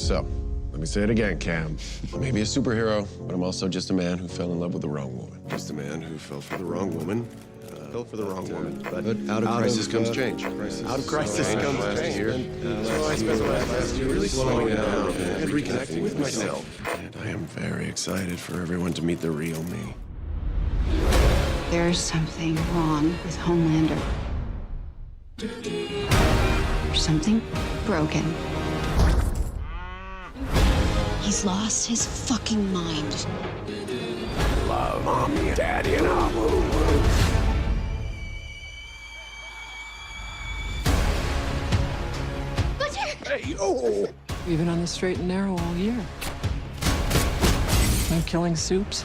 So, let me say it again, Cam. I may be a superhero, but I'm also just a man who fell in love with the wrong woman. Just a man who fell for the wrong woman. Fell for the wrong woman. But out of crisis comes change. Out of crisis comes change. So I spent the last year really slowing down and reconnecting with myself. And I am very excited for everyone to meet the real me. There's something wrong with Homelander. There's something broken. He's lost his fucking mind. Love, mommy, daddy, and Aull. Hey, oh! We've been on the straight and narrow all year. No killing Soups,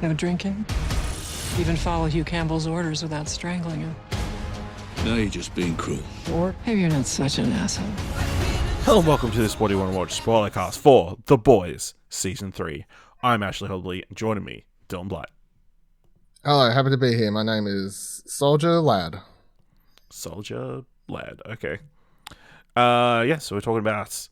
no drinking. Even follow Hugh Campbell's orders without strangling him. Now you're just being cruel. Or maybe you're not such an asshole. Hello and welcome to this What Do You Want to Watch Spoilercast for The Boys Season 3. I'm Ashley Hobley, and joining me, Dylan Blight. Hello, happy to be here. My name is Soldier Lad. Soldier Lad, okay. So we're talking about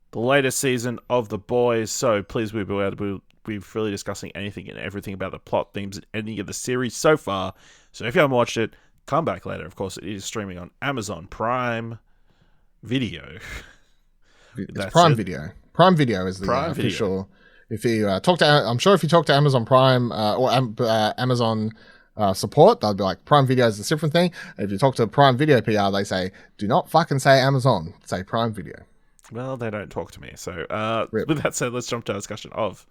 the latest season of The Boys, so please we'll be really discussing anything and everything about the plot, themes, and ending of the series so far. So if you haven't watched it, come back later. Of course, it is streaming on Amazon Prime Video. It's Prime Video. Prime Video is the official. If you talk to, I'm sure if you talk to Amazon Prime or Amazon support, they'll be like, Prime Video is a different thing. And if you talk to Prime Video PR, they say, do not fucking say Amazon, say Prime Video. Well, they don't talk to me. So with that said, let's jump to our discussion of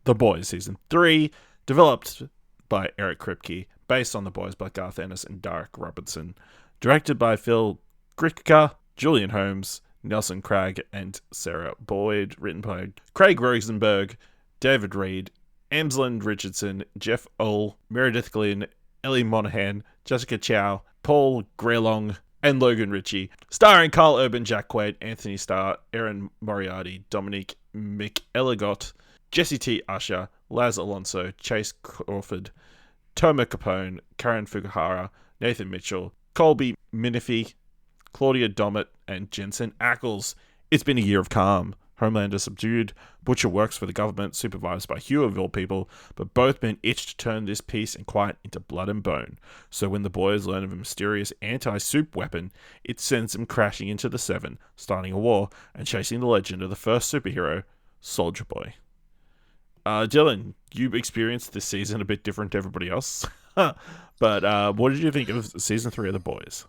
The Boys Season 3, developed by Eric Kripke, based on The Boys by Garth, Ennis, and Darick Robertson, directed by Phil Sgriccia, Julian Holmes, Nelson Cragg, and Sarah Boyd, written by Craig Rosenberg, David Reed, Anslem Richardson, Geoff Aull, Meredith Glynn, Ellie Monahan, Jessica Chou, Paul Grellong, and Logan Ritchey, starring Karl Urban, Jack Quaid, Anthony Starr, Erin Moriarty, Dominic McElligott, Jesse T. Usher, Laz Alonso, Chase Crawford, Toma Capone, Karen Fukuhara, Nathan Mitchell, Colby Minifie, Claudia Dommett, and Jensen Ackles. It's been a year of calm. Homelander subdued, Butcher works for the government, supervised by Hugh of all people, but both men itch to turn this peace and quiet into blood and bone. So when the boys learn of a mysterious anti-soup weapon, it sends them crashing into the Seven, starting a war, and chasing the legend of the first superhero, Soldier Boy. Dylan, you experienced this season a bit different to everybody else, but what did you think of Season 3 of The Boys?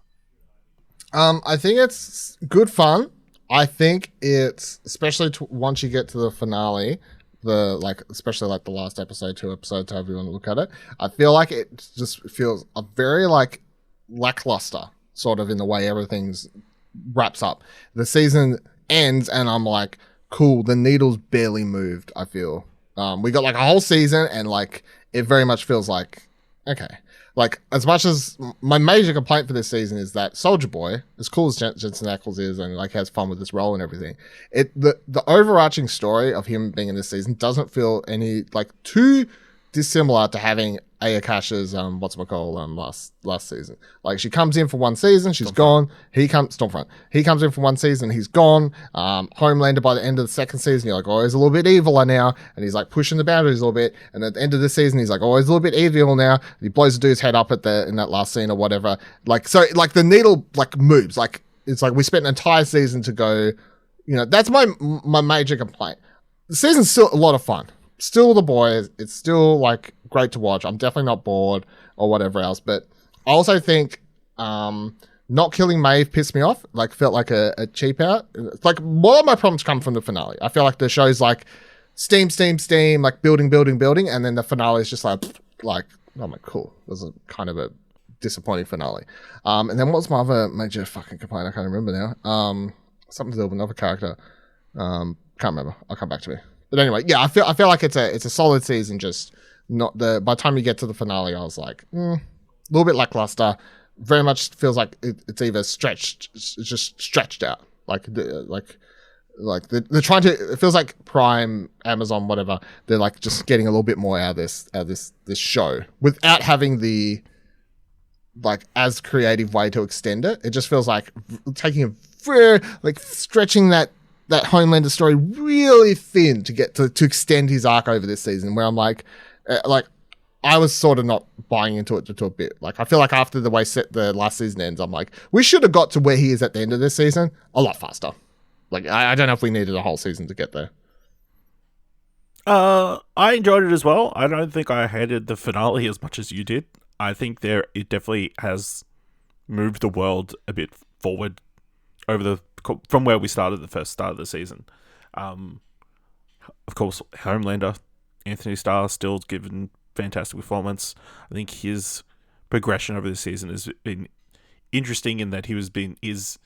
I think it's good fun. I think it's, especially once you get to the finale, especially the last episode, 2 episodes, however you want to look at it, I feel like it just feels a very lackluster sort of in the way everything's wraps up. The season ends and I'm like, cool, the needle's barely moved, I feel. We got a whole season and it very much feels like, okay. As much as my major complaint for this season is that Soldier Boy, as cool as Jensen Ackles is and has fun with this role and everything, the overarching story of him being in this season doesn't feel any too dissimilar to having Ayakasha's last season. She comes in for one season, she's gone. He comes in for one season, he's gone. Homelander by the end of the second season, you're he's a little bit eviler now, and he's pushing the boundaries a little bit. And at the end of the season, he's he's a little bit evil now. He blows the dude's head up in that last scene or whatever. The needle moves. It's we spent an entire season to go. That's my major complaint. The season's still a lot of fun. Still The Boys. It's still great to watch. I'm definitely not bored or whatever else. But I also think not killing Maeve pissed me off. Felt like a cheap out. More of my problems come from the finale. I feel the show's steam, building, and then the finale is just oh my cool. It was kind of a disappointing finale. And then what's my other major fucking complaint? I can't remember now. Something to do with another character. Can't remember. I'll come back to me. But anyway, yeah, I feel like it's a solid season. Just not by the time you get to the finale, I was a little bit lackluster. Very much feels like it's either stretched out. They're trying to. It feels like Prime, Amazon, whatever. They're just getting a little bit more out of this show without having the as creative way to extend it. It just feels like taking a very stretching that that Homelander story really thin to get to extend his arc over this season, where I'm like I was sort of not buying into it to a bit. Like, I feel like after the way the last season ends, I'm like, we should have got to where he is at the end of this season a lot faster. Like, I don't know if we needed a whole season to get there. I enjoyed it as well. I don't think I hated the finale as much as you did. I think it definitely has moved the world a bit forward from where we started the first start of the season. Of course, Homelander, Anthony Starr, still given fantastic performance. I think his progression over the season has been interesting in that is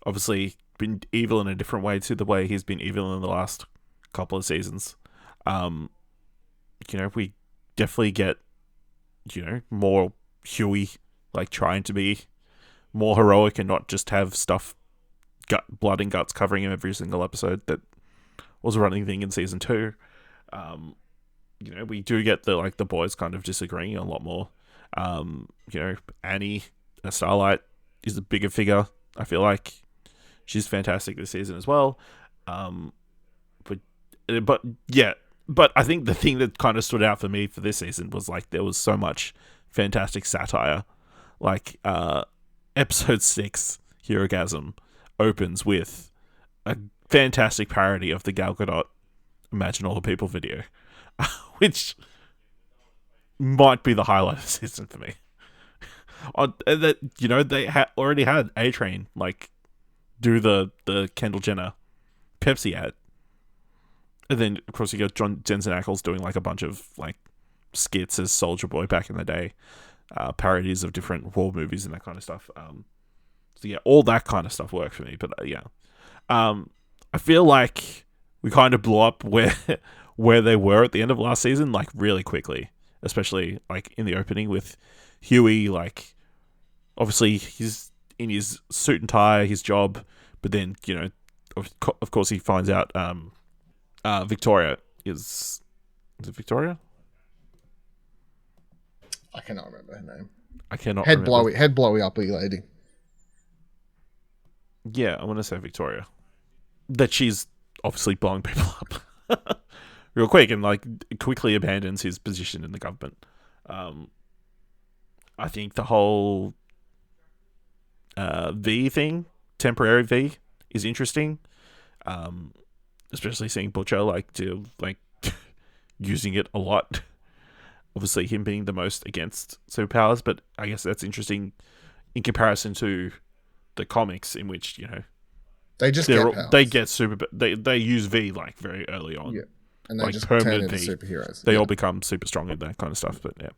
obviously been evil in a different way to the way he's been evil in the last couple of seasons. We definitely get, more Huey, like, trying to be more heroic and not just have blood and guts covering him every single episode that was a running thing in season 2. We do get the boys kind of disagreeing a lot more. Annie, a Starlight, is a bigger figure. I feel like she's fantastic this season as well. But I think the thing that kind of stood out for me for this season was like there was so much fantastic satire. Like episode 6, Herogasm, opens with a fantastic parody of the Gal Gadot Imagine All the People video. Which might be the highlight of the season for me. They already had A-Train do the Kendall Jenner Pepsi ad, and then of course you got Jensen Ackles doing a bunch of skits as Soldier Boy back in the day, parodies of different war movies and that kind of stuff. So yeah, all that kind of stuff worked for me. But I feel like we kind of blew up where they were at the end of last season, really quickly, especially in the opening with Huey. Obviously he's in his suit and tie, his job, but then of course he finds out Victoria is it Victoria? I cannot remember her name. I cannot head remember. blowy uppy lady. Yeah, I want to say Victoria. That she's obviously blowing people up real quick and quickly abandons his position in the government. I think the whole V thing, temporary V, is interesting. Especially seeing Butcher using it a lot. Obviously him being the most against superpowers, but I guess that's interesting in comparison to the comics in which, they just get powers. They get they use V very early on. Yeah. And they just turn into superheroes. They all become super strong and that kind of stuff, but yeah.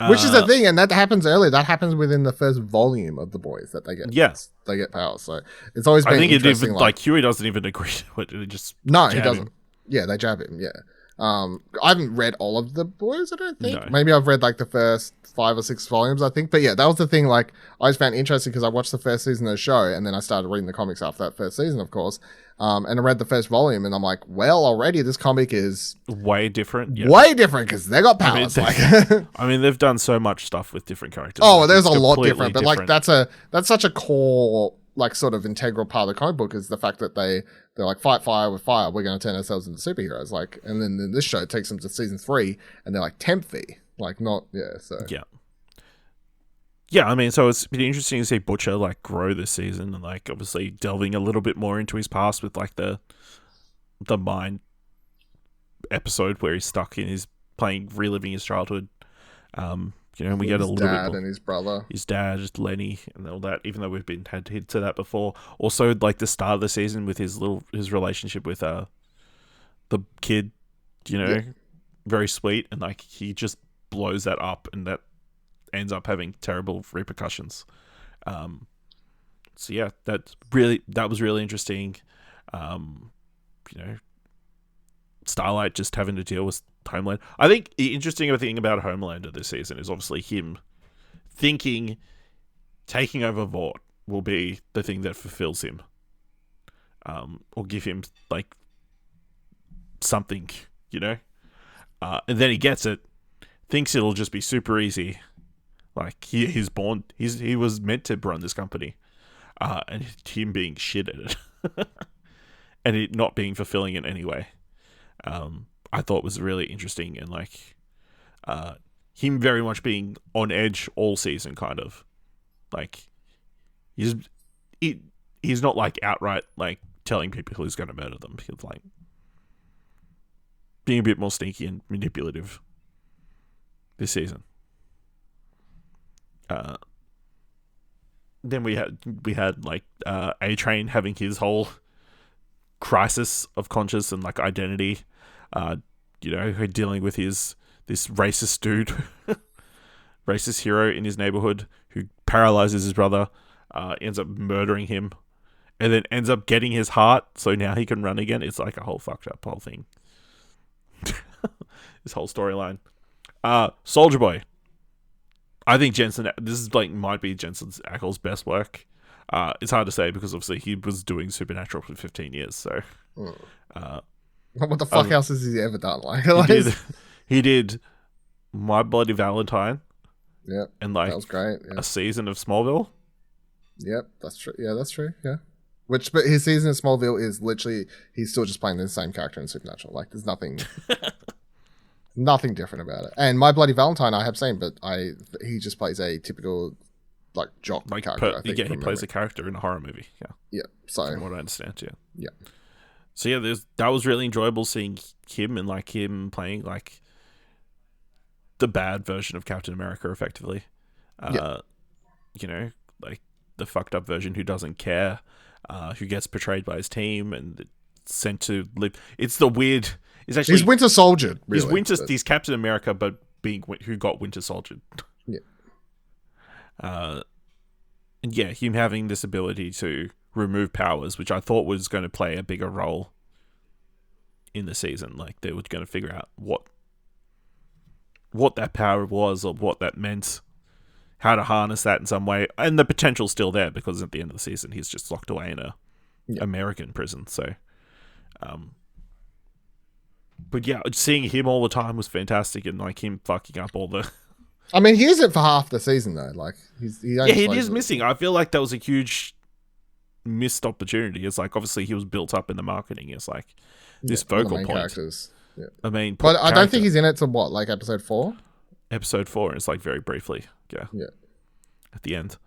Which is the thing, and that happens early. That happens within the first volume of the boys that they get. Yes, they get powers. So it's always been. I think interesting, it even Huey doesn't even agree to it. He just he doesn't. Yeah, they jab him. Yeah. I haven't read all of the boys. I don't think. No. Maybe I've read the first 5 or 6 volumes. I think, but yeah, that was the thing. I always found interesting because I watched the first season of the show, and then I started reading the comics after that first season, of course. And I read the first volume, and I'm like, well, already this comic is way different. Yeah. Way different because they got powers. I mean, they've done so much stuff with different characters. Oh, there's a lot different, but that's such a core, sort of integral part of the comic book is the fact that they're fight fire with fire. We're going to turn ourselves into superheroes. And then in this show it takes them to season 3, and they're temphy, So yeah, I mean, so it's been interesting to see Butcher grow this season and obviously delving a little bit more into his past with the mind episode where he's stuck in his reliving his childhood. And we get a little bit more. And his brother, his dad, Lenny, and all that. Even though we've had hints to that before. Also, the start of the season with his relationship with the kid, very sweet, and he just blows that up, and that ends up having terrible repercussions. So yeah, that was really interesting. Starlight just having to deal with Homelander. I think the interesting thing about Homelander this season is obviously him thinking taking over Vought will be the thing that fulfills him, or give him something, and then he gets it, thinks it'll just be super easy. He was meant to run this company, and him being shit at it. and it not being fulfilling in any way. I thought was really interesting, and like him very much being on edge all season, kind of like he's not like outright like telling people who's going to murder them. He's like being a bit more sneaky and manipulative this season. Then we had like A-Train having his whole crisis of conscience and like identity. Dealing with this racist dude, racist hero in his neighborhood who paralyzes his brother, ends up murdering him, and then ends up getting his heart, so now he can run again. It's like a whole fucked up whole thing. This whole storyline. Soldier Boy. I think this is like might be Jensen Ackles' best work. It's hard to say because obviously he was doing Supernatural for 15 years, so. What the fuck else has he ever done? Like he did My Bloody Valentine. Yep. And like that was great. Yeah. A season of Smallville. Yep, that's true. Yeah, that's true. Yeah. But his season of Smallville is literally he's still just playing the same character in Supernatural. Like there's nothing different about it. And My Bloody Valentine I have seen, but he just plays a typical like jock character. I think, he plays a character in a horror movie. Yeah. Yeah. So from what I understand, yeah. Yeah. So yeah, that was really enjoyable seeing him and like him playing like the bad version of Captain America, effectively. Like the fucked up version who doesn't care, who gets betrayed by his team and sent to live. It's the weird. It's actually he's Winter Soldier. Really, he's Captain America, but who got Winter Soldier. Yeah. And yeah, him having this ability to remove powers, which I thought was going to play a bigger role in the season. Like they were going to figure out what that power was or what that meant, how to harness that in some way, and the potential's still there because at the end of the season he's just locked away in a American prison. So, but yeah, seeing him all the time was fantastic, and like him fucking up all the. I mean, he isn't for half the season though. Like he is missing. I feel like that was a huge missed opportunity. It's like obviously he was built up in the marketing. It's like this vocal point. Characters. Yeah. But I don't think he's in it till what, like episode 4? Episode 4, and it's like very briefly. Yeah. Yeah. At the end.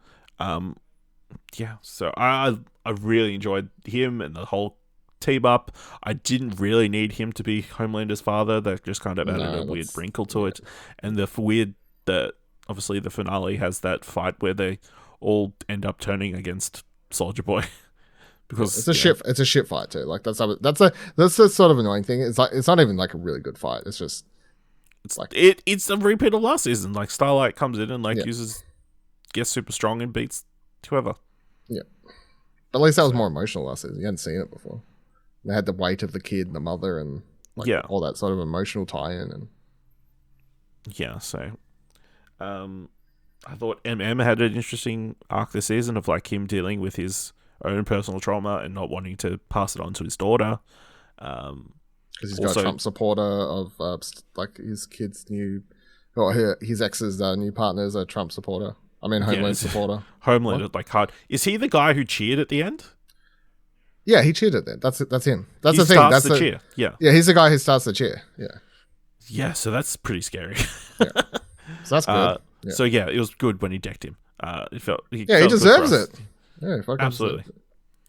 So I really enjoyed him and the whole team up. I didn't really need him to be Homelander's father. That just kind of added a weird wrinkle to it. And the weird that obviously the finale has that fight where they all end up turning against Soldier Boy. Because it's a shit fight too. Like that's the sort of annoying thing. It's like it's not even like a really good fight. It's a repeat of last season. Like Starlight comes in and like gets super strong and beats whoever. Yeah. But at least that was more emotional last season. You hadn't seen it before. They had the weight of the kid and the mother and all that sort of emotional tie-in and so I thought MM had an interesting arc this season of like him dealing with his own personal trauma and not wanting to pass it on to his daughter. Because he's got a Trump supporter of like his kid's new, or his ex's new partner is a Trump supporter. I mean, Homeland supporter. Homeland, like hard. Is he the guy who cheered at the end? Yeah, he cheered at that. That's him. That's he the thing. Starts that's the cheer. Yeah. Yeah, he's the guy who starts the cheer. Yeah. Yeah, so that's pretty scary. Yeah. So that's good. So yeah, it was good when he decked him. He deserves it. Yeah, absolutely.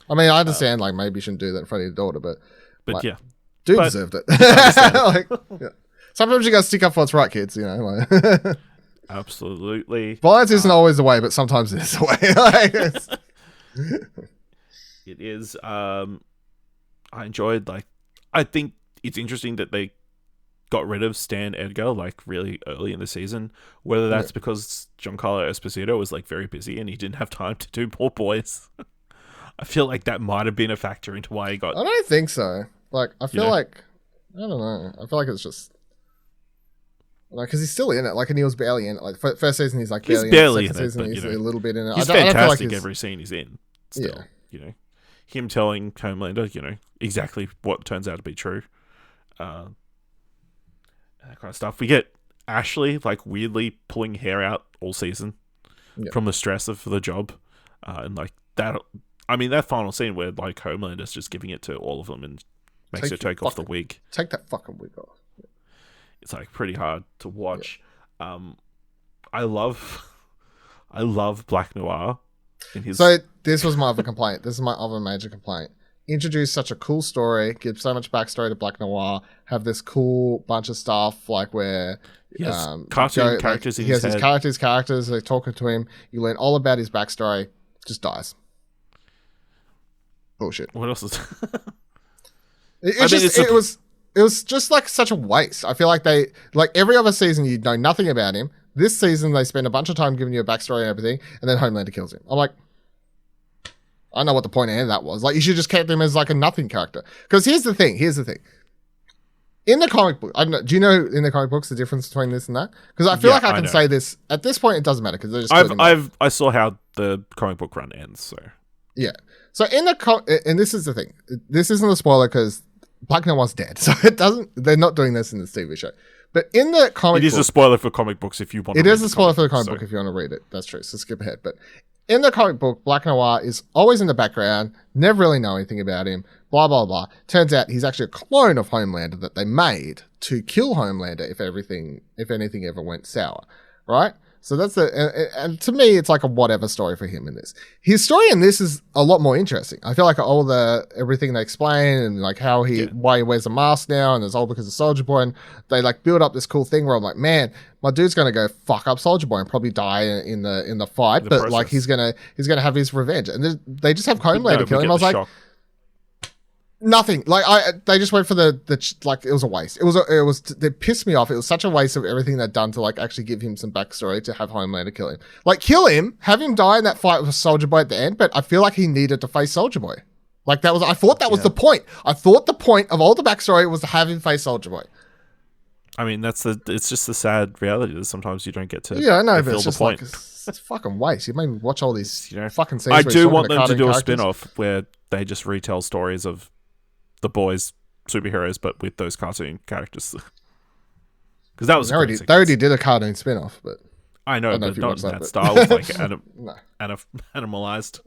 I mean, I understand, like, maybe you shouldn't do that in front of your daughter, but like, yeah. Dude deserved it. Like, yeah. Sometimes you gotta stick up for what's right, kids, you know. Like. Absolutely. Violence isn't always the way, but sometimes it is the way. It is. I enjoyed, like, I think it's interesting that they got rid of Stan Edgar, like, really early in the season. Whether that's because Giancarlo Esposito was, like, very busy and he didn't have time to do more boys. I feel like that might have been a factor into why he got... I don't think so. Like, I feel like... I don't know. I feel like it's just... Like, because he's still in it. Like, and he was barely in it. Like, first season he's like barely in it. Second season he's a little bit in it. He's fantastic every scene he's in. Still, you know. Him telling Homelander, you know, exactly what turns out to be true. That kind of stuff. We get Ashley, like, weirdly pulling hair out all season from the stress of the job. And, like, that... I mean, that final scene where like Homelander's just giving it to all of them and makes her take off the wig. Take that fucking wig off. It's like pretty hard to watch. I love Black Noir. So this was my other complaint. This is my other major complaint. Introduce such a cool story, give so much backstory to Black Noir, have this cool bunch of stuff like where cartoon characters. He has his characters. They're talking to him. You learn all about his backstory. Just dies. Bullshit. What else is? It was just like such a waste. I feel like they every other season you know nothing about him. This season they spend a bunch of time giving you a backstory and everything, and then Homelander kills him. I'm like, I don't know what the point of that was. Like, you should just keep him as like a nothing character. Because here's the thing. In the comic book, I don't know. Do you know in the comic books the difference between this and that? Because I feel like I can say this at this point. It doesn't matter because they're just. I saw how the comic book run ends. So yeah. So in the and this is the thing. This isn't a spoiler because Black Noir's dead. So it doesn't. They're not doing this in the TV show. But in the comic book... It is a spoiler for comic books if you want to read it. It is a spoiler for the comic book if you want to read it. That's true. So skip ahead. But in the comic book, Black Noir is always in the background, never really know anything about him, blah, blah, blah. Turns out he's actually a clone of Homelander that they made to kill Homelander if anything ever went sour, right? So that's and to me, it's like a whatever story for him in this. His story in this is a lot more interesting. I feel like everything they explain and like why he wears a mask now, and it's all because of Soldier Boy, and they like build up this cool thing where I'm like, man, my dude's gonna go fuck up Soldier Boy and probably die in the fight, but process. Like he's gonna have his revenge, and they just have Homelander kill him. I was like. Shock. Nothing. Like they just went for the like it was a waste. It pissed me off. It was such a waste of everything they'd done to like actually give him some backstory to have Homelander kill him. Like kill him, have him die in that fight with Soldier Boy at the end. But I feel like he needed to face Soldier Boy. Like that was. I thought that was the point. I thought the point of all the backstory was to have him face Soldier Boy. I mean, it's just the sad reality that sometimes you don't get to. Yeah, I know, but it's just like it's fucking waste. You made me watch all these fucking scenes. I do want them to do a spin-off where they just retell stories of the boys superheroes but with those cartoon characters, because that was they already did a cartoon spin-off, but I know, but not in that style with like animalized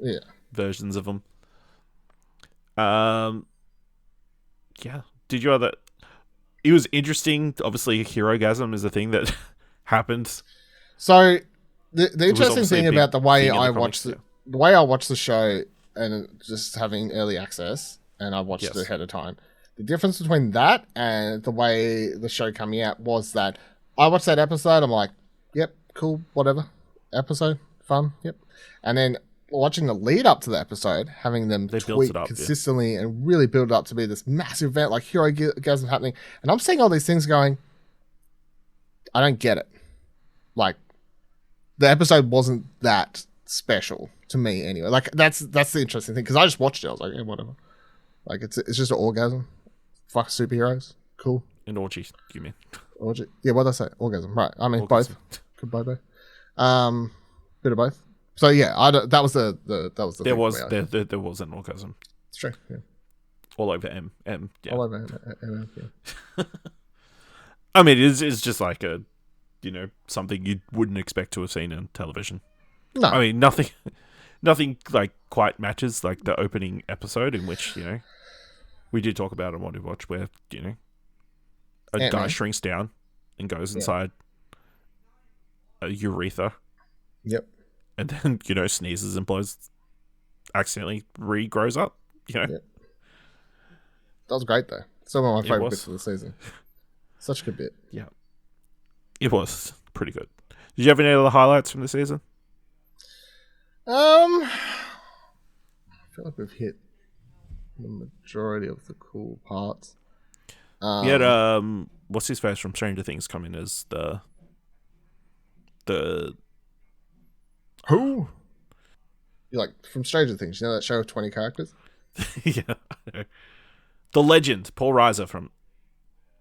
versions of them. Did you other it was interesting. Obviously Herogasm is a thing that happened, so the interesting thing about the way I watched the show and just having early access, and I watched it ahead of time. The difference between that and the way the show coming out was that I watched that episode, I'm like, yep, cool, whatever. Episode, fun, yep. And then watching the lead up to the episode, having them tweet consistently and really build it up to be this massive event, like Herogasm happening. And I'm seeing all these things going, I don't get it. Like, the episode wasn't that special to me anyway. Like, that's the interesting thing, because I just watched it. I was like, yeah, whatever. Like, it's just an orgasm. Fuck superheroes. Cool. An orgy, you mean? Orgy. Yeah, what did I say? Orgasm. Right. I mean, both. Could buy both. Bit of both. So yeah, that was the there was an orgasm. It's true. Yeah. All over M. Yeah. All over M. Yeah. I mean, it's just like something you wouldn't expect to have seen on television. No. I mean, nothing like quite matches like the opening episode in which we did talk about on What to Watch, where a guy shrinks down and goes inside a urethra. Yep. And then sneezes and accidentally regrows up. Yep. That was great though. Still one of my favorite bits of the season. Such a good bit. Yeah. It was pretty good. Did you have any other highlights from the season? I feel like we've hit the majority of the cool parts. You had what's his face from Stranger Things come in as the who? You're like from Stranger Things, you know that show of 20 characters? Yeah, I know. The Legend, Paul Reiser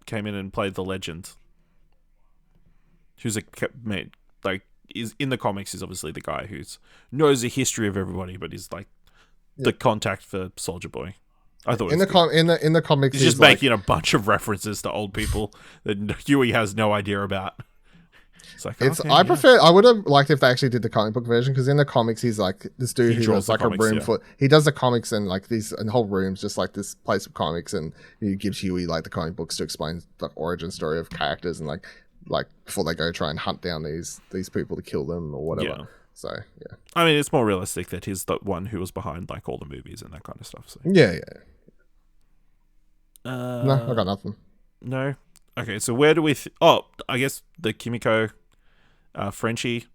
came in and played the Legend. Who's is in the comics is obviously the guy who knows the history of everybody, but he's like the contact for Soldier Boy. I thought in the comics he's just making a bunch of references to old people that Huey has no idea about. It's like, I would have liked if they actually did the comic book version, because in the comics he's like this dude who does like comics, a room full. He does the comics and like these and whole rooms just like this place of comics, and he gives Huey like the comic books to explain the origin story of characters and like before they go try and hunt down these people to kill them or whatever. Yeah. So yeah, I mean, it's more realistic that he's the one who was behind like all the movies and that kind of stuff. So yeah. No, I got nothing. No. Okay, so where do we? I guess the Kimiko, Frenchie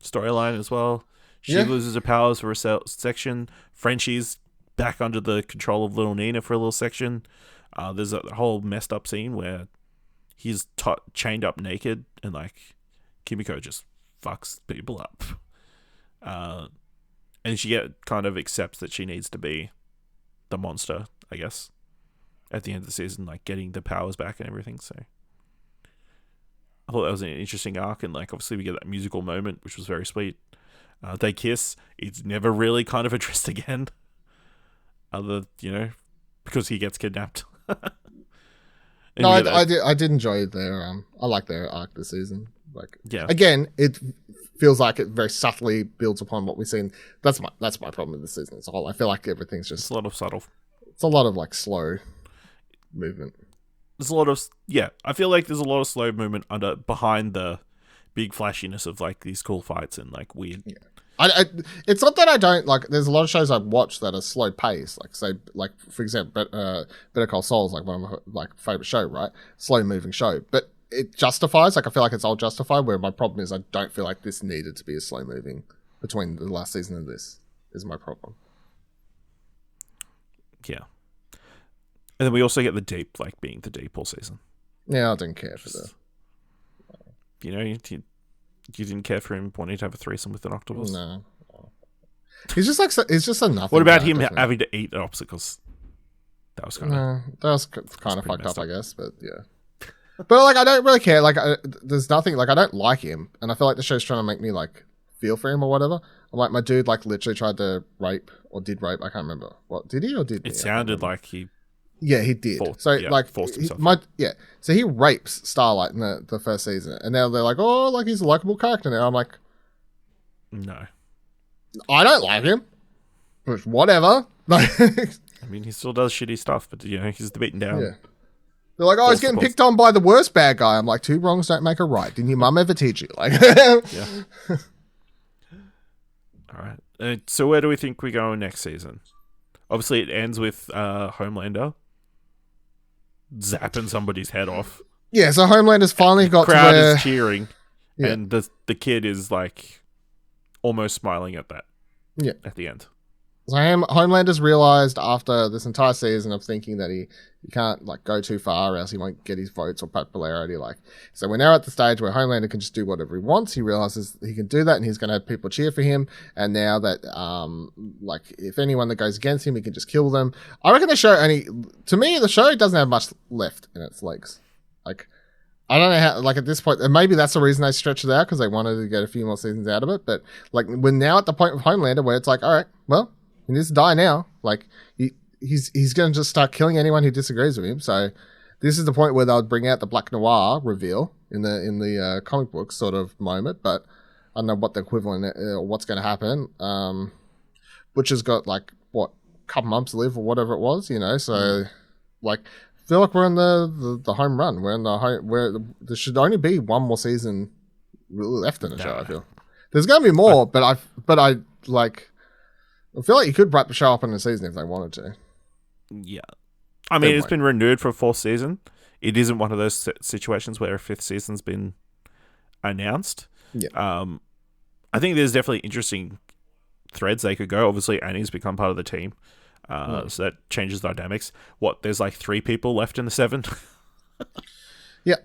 storyline as well. She loses her powers for a section. Frenchie's back under the control of little Nina for a little section. There's a whole messed up scene where he's chained up naked and like Kimiko just fucks people up. And she kind of accepts that she needs to be the monster, I guess, at the end of the season, like getting the powers back and everything. So I thought that was an interesting arc, and like obviously we get that musical moment, which was very sweet. They kiss. It's never really kind of addressed again, other because he gets kidnapped. No, I did enjoy their I like their arc this season. Like, yeah, again, it feels like it very subtly builds upon what we've seen. That's my problem with this season as a whole. I feel like everything's just a lot of subtle. It's a lot of like slow movement. There's a lot of I feel like there's a lot of slow movement behind the big flashiness of like these cool fights and like weird. Yeah. It's not that I don't like. There's a lot of shows I've watched that are slow paced. Like say, like for example, Better Call Saul is like one of my like favorite show, right? Slow moving show, but it justifies. Like I feel like it's all justified. Where my problem is, I don't feel like this needed to be a slow moving between the last season and this. Is my problem. Yeah. And then we also get the Deep, like being the Deep all season. Yeah, I didn't care for that. You didn't care for him wanting to have a threesome with an octopus? No. He's just like, he's just a nothing. What about him having to eat obstacles? That was kind of fucked up, I guess, but yeah. But like, I don't really care. Like, there's nothing, like, I don't like him, and I feel like the show's trying to make me like feel for him or whatever. I'm like, my dude like literally tried to rape or did rape. I can't remember. What did he or did it? Sounded like he. Yeah, he did. Forced himself. So he rapes Starlight in the first season, and now they're like, oh, like he's a likable character now. I'm like, no, I don't like him, but whatever. I mean, he still does shitty stuff, but he's the beaten down. Yeah. They're like, oh, he's getting picked on by the worst bad guy. I'm like, two wrongs don't make a right. Didn't your mum ever teach you? Like, yeah. All right. So where do we think we go next season? Obviously, it ends with Homelander zapping somebody's head off. Yeah, so Homelander's finally got the crowd to where... is cheering, and the kid is like almost smiling at that. Yeah, at the end. So Homelander's realized after this entire season of thinking that he can't like go too far, or else he won't get his votes or popularity. Like, so we're now at the stage where Homelander can just do whatever he wants. He realizes he can do that, and he's going to have people cheer for him. And now that, like, if anyone that goes against him, he can just kill them. I reckon the show to me, the show doesn't have much left in its legs. Like, I don't know how, like, at this point, and maybe that's the reason they stretched it out, because they wanted to get a few more seasons out of it. But, like, we're now at the point of Homelander where it's like, all right, well, he needs to die now. Like, he's going to just start killing anyone who disagrees with him. So this is the point where they'll bring out the Black Noir reveal in the comic book sort of moment. But I don't know what the equivalent or what's going to happen. Butcher's got like a couple months to live or whatever it was, So like, I feel like we're in the home run. We're in the home where there should only be one more season left in the show. I feel there's going to be more, but I feel like you could wrap the show up in a season if they wanted to. Yeah. I mean, it's been renewed for a fourth season. It isn't one of those situations where a fifth season's been announced. Yeah. I think there's definitely interesting threads they could go. Obviously, Annie's become part of the team. So that changes the dynamics. There's like 3 people left in the 7? Yeah.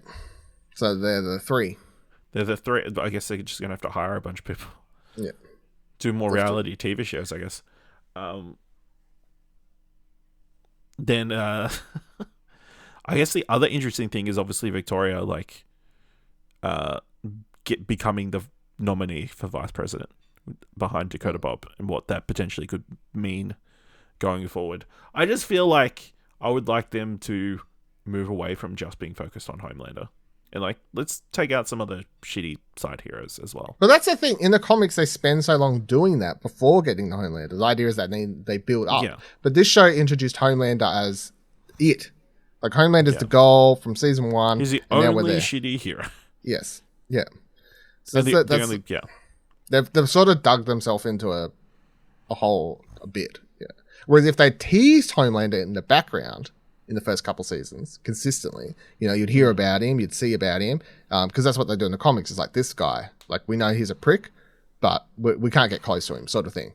So they're the 3. They're the 3. I guess they're just going to have to hire a bunch of people. Yeah. Do more reality TV shows, I guess. Then I guess the other interesting thing is obviously Victoria becoming the nominee for vice president behind Dakota Bob, and what that potentially could mean going forward. I just feel like I would like them to move away from just being focused on Homelander And like, let's take out some other shitty side heroes as well. But that's the thing. In the comics, they spend so long doing that before getting the Homelander. The idea is that they build up. Yeah. But this show introduced Homelander as it. Like, Homelander's the goal from season 1. He's the and now we're only there. shitty hero. Yes. Yeah. So Yeah. They've sort of dug themselves into a hole a bit. Yeah. Whereas if they teased Homelander in the background in the first couple seasons consistently, you'd hear about him, you'd see about him, because that's what they do in the comics. Is like, this guy, like, we know he's a prick, but we can't get close to him, sort of thing.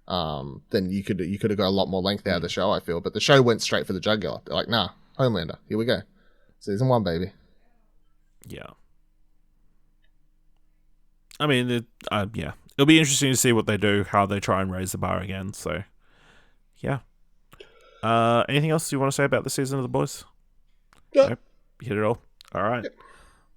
Then you could have got a lot more length out of the show, I feel. But the show went straight for the jugular. They're like, nah, Homelander, here we go, season 1, baby. Yeah. I mean, it'll be interesting to see what they do, how they try and raise the bar again. So, yeah. Anything else you want to say about the season of The Boys? Yeah. Nope. You hit it all. All right. Yep.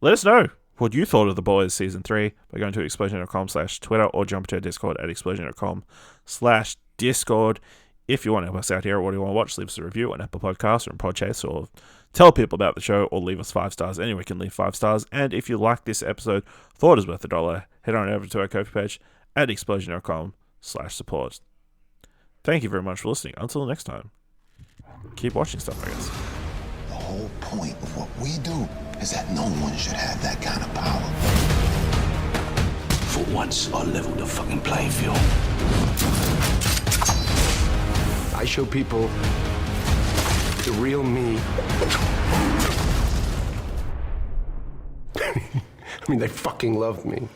Let us know what you thought of The Boys season 3 by going to explosion.com/Twitter or jump to our Discord at explosion.com/Discord. If you want to help us out here, or what do you want to watch, leave us a review on Apple Podcasts or on Podchase, or tell people about the show, or leave us 5 stars. Anywhere you can leave 5 stars. And if you like this episode, thought it was worth $1, head on over to our Ko-fi page at explosion.com/support. Thank you very much for listening. Until next time, keep watching stuff, I guess. The whole point of what we do is that no one should have that kind of power. For once, I leveled the fucking playing field. I show people the real me. I mean, they fucking love me.